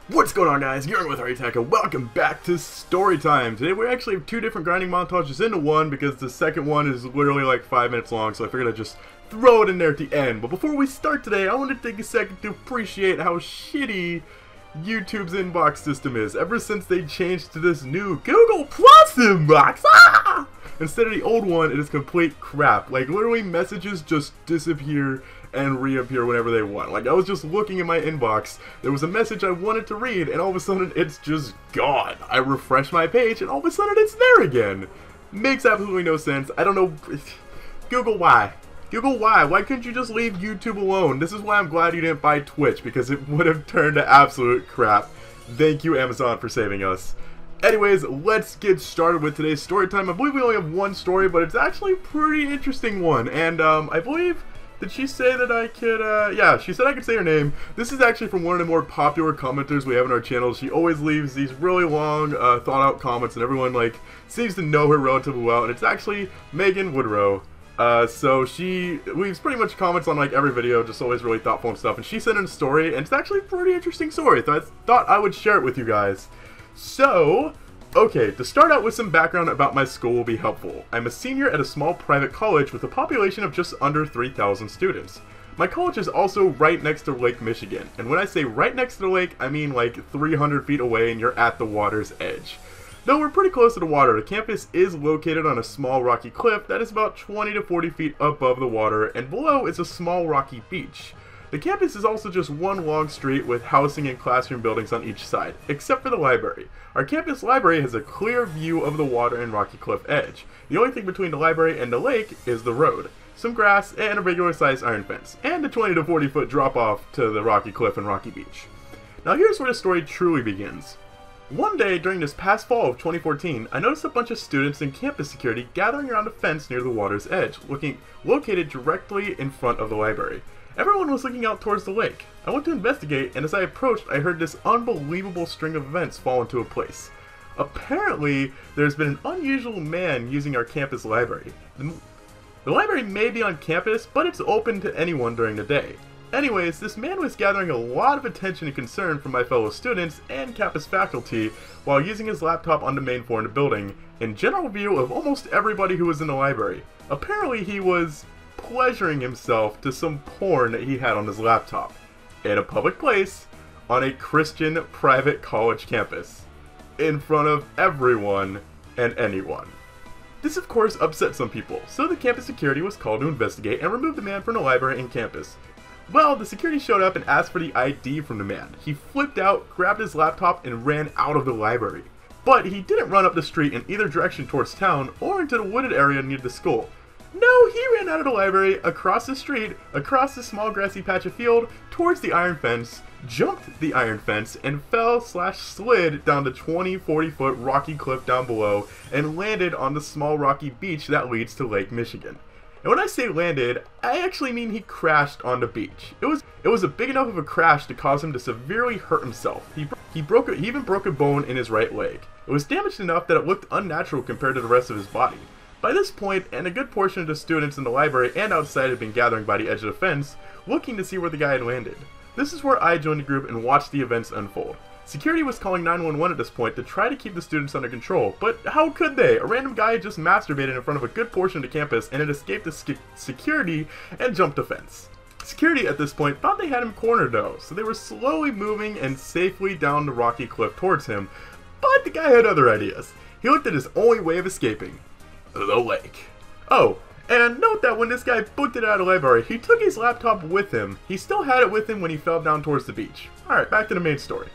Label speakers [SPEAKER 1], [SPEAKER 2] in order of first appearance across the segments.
[SPEAKER 1] What's going on, guys? You're with Tech, and welcome back to Storytime. Today we actually have two different grinding montages into one because the second one is literally like 5 minutes long, so I figured I'd just throw it in there at the end. But before we start today, I want to take a second to appreciate how shitty YouTube's inbox system is. Ever since they changed to this new Google Plus inbox, instead of the old one, it is complete crap. Like, literally messages just disappear and reappear whenever they want. Like, I was just looking in my inbox, there was a message I wanted to read, and all of a sudden it's just gone. I refresh my page, and all of a sudden it's there again. Makes absolutely no sense. I don't know. Google, why? Google, why? Why couldn't you just leave YouTube alone? This is why I'm glad you didn't buy Twitch, because it would have turned to absolute crap. Thank you, Amazon, for saving us. Anyways, let's get started with today's story time. I believe we only have one story, but it's actually a pretty interesting one. And I believe, did she say that I could, yeah, she said I could say her name. This is actually from one of the more popular commenters we have in our channel. She always leaves these really long, thought-out comments, and everyone, like, seems to know her relatively well. And it's actually Megan Woodrow. So she leaves pretty much comments on, like, every video, just always really thoughtful and stuff. And she sent in a story, and it's actually a pretty interesting story, so I thought I would share it with you guys. So, okay, to start out with some background about my school will be helpful. I'm a senior at a small private college with a population of just under 3,000 students. My college is also right next to Lake Michigan, and when I say right next to the lake, I mean like 300 feet away and you're at the water's edge. Though we're pretty close to the water, the campus is located on a small rocky cliff that is about 20 to 40 feet above the water, and below is a small rocky beach. The campus is also just one long street with housing and classroom buildings on each side, except for the library. Our campus library has a clear view of the water and rocky cliff edge. The only thing between the library and the lake is the road, some grass, and a regular sized iron fence, and a 20 to 40 foot drop off to the rocky cliff and rocky beach. Now here's where the story truly begins. One day during this past fall of 2014, I noticed a bunch of students in campus security gathering around a fence near the water's edge, located directly in front of the library. Everyone was looking out towards the lake. I went to investigate, and as I approached, I heard this unbelievable string of events fall into place. Apparently, there's been an unusual man using our campus library. The library may be on campus, but it's open to anyone during the day. Anyways, this man was gathering a lot of attention and concern from my fellow students and campus faculty while using his laptop on the main floor in the building, in general view of almost everybody who was in the library. Apparently, he was pleasuring himself to some porn that he had on his laptop in a public place on a Christian private college campus in front of everyone and anyone. This of course upset some people, so the campus security was called to investigate and remove the man from the library and campus. Well, the security showed up and asked for the ID from the man. He flipped out, grabbed his laptop, and ran out of the library. But he didn't run up the street in either direction towards town or into the wooded area near the school. No, he ran out of the library, across the street, across the small grassy patch of field, towards the iron fence, jumped the iron fence, and fell/slid down the 20-40 foot rocky cliff down below, and landed on the small rocky beach that leads to Lake Michigan. And when I say landed, I actually mean he crashed on the beach. It was a big enough of a crash to cause him to severely hurt himself. He even broke a bone in his right leg. It was damaged enough that it looked unnatural compared to the rest of his body. By this point, and a good portion of the students in the library and outside had been gathering by the edge of the fence, looking to see where the guy had landed. This is where I joined the group and watched the events unfold. Security was calling 911 at this point to try to keep the students under control, but how could they? A random guy had just masturbated in front of a good portion of the campus and had escaped the security and jumped the fence. Security at this point thought they had him cornered though, so they were slowly moving and safely down the rocky cliff towards him, but the guy had other ideas. He looked at his only way of escaping: the lake. Oh, and note that when this guy booked it out of the library, he took his laptop with him. He still had it with him when he fell down towards the beach. Alright, back to the main story.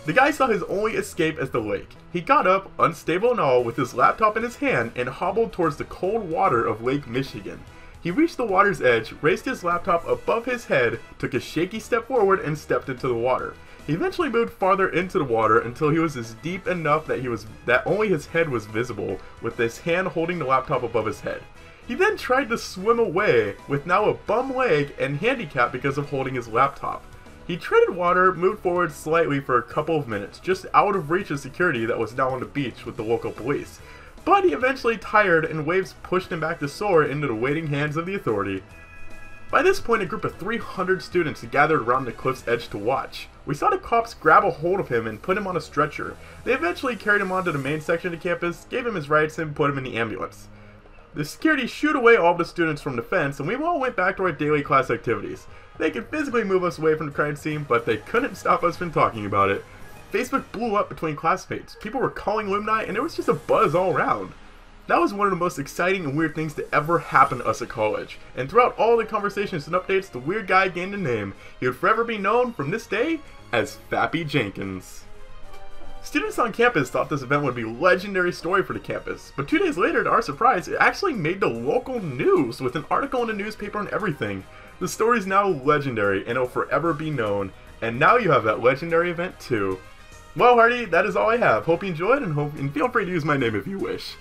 [SPEAKER 1] The guy saw his only escape as the lake. He got up, unstable and all, with his laptop in his hand and hobbled towards the cold water of Lake Michigan. He reached the water's edge, raised his laptop above his head, took a shaky step forward, and stepped into the water. He eventually moved farther into the water until he was as deep enough that only his head was visible, with his hand holding the laptop above his head. He then tried to swim away, with now a bum leg and handicap because of holding his laptop. He treaded water, moved forward slightly for a couple of minutes, just out of reach of security that was now on the beach with the local police. But he eventually tired, and waves pushed him back to shore into the waiting hands of the authority. By this point, a group of 300 students had gathered around the cliff's edge to watch. We saw the cops grab a hold of him and put him on a stretcher. They eventually carried him onto the main section of the campus, gave him his rights, and put him in the ambulance. The security shooed away all the students from the fence, and we all went back to our daily class activities. They could physically move us away from the crime scene, but they couldn't stop us from talking about it. Facebook blew up between classmates. People were calling alumni, and there was just a buzz all around. That was one of the most exciting and weird things to ever happen to us at college. And throughout all the conversations and updates, the weird guy gained a name. He would forever be known from this day as Fappy Jenkins. Students on campus thought this event would be a legendary story for the campus, but 2 days later, to our surprise, it actually made the local news with an article in the newspaper and everything. The story is now legendary and it'll forever be known, and now you have that legendary event too. Well, Hardy, that is all I have. Hope you enjoyed, and feel free to use my name if you wish.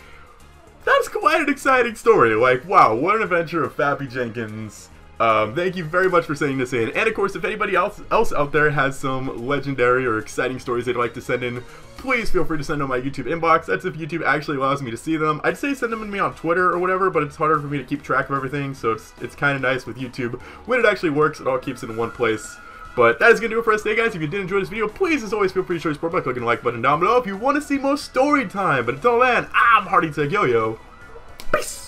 [SPEAKER 1] That's quite an exciting story. Like, wow, what an adventure of Fappy Jenkins. Thank you very much for sending this in. And of course, if anybody else out there has some legendary or exciting stories they'd like to send in, please feel free to send them to my YouTube inbox. That's if YouTube actually allows me to see them. I'd say send them to me on Twitter or whatever, but it's harder for me to keep track of everything, so it's kind of nice with YouTube. When it actually works, it all keeps it in one place. But that is going to do it for us today, guys. If you did enjoy this video, please, as always, feel free to show your support by clicking the like button down below if you want to see more story time. But until then, I'm Hardy Tech Yo-Yo. Peace!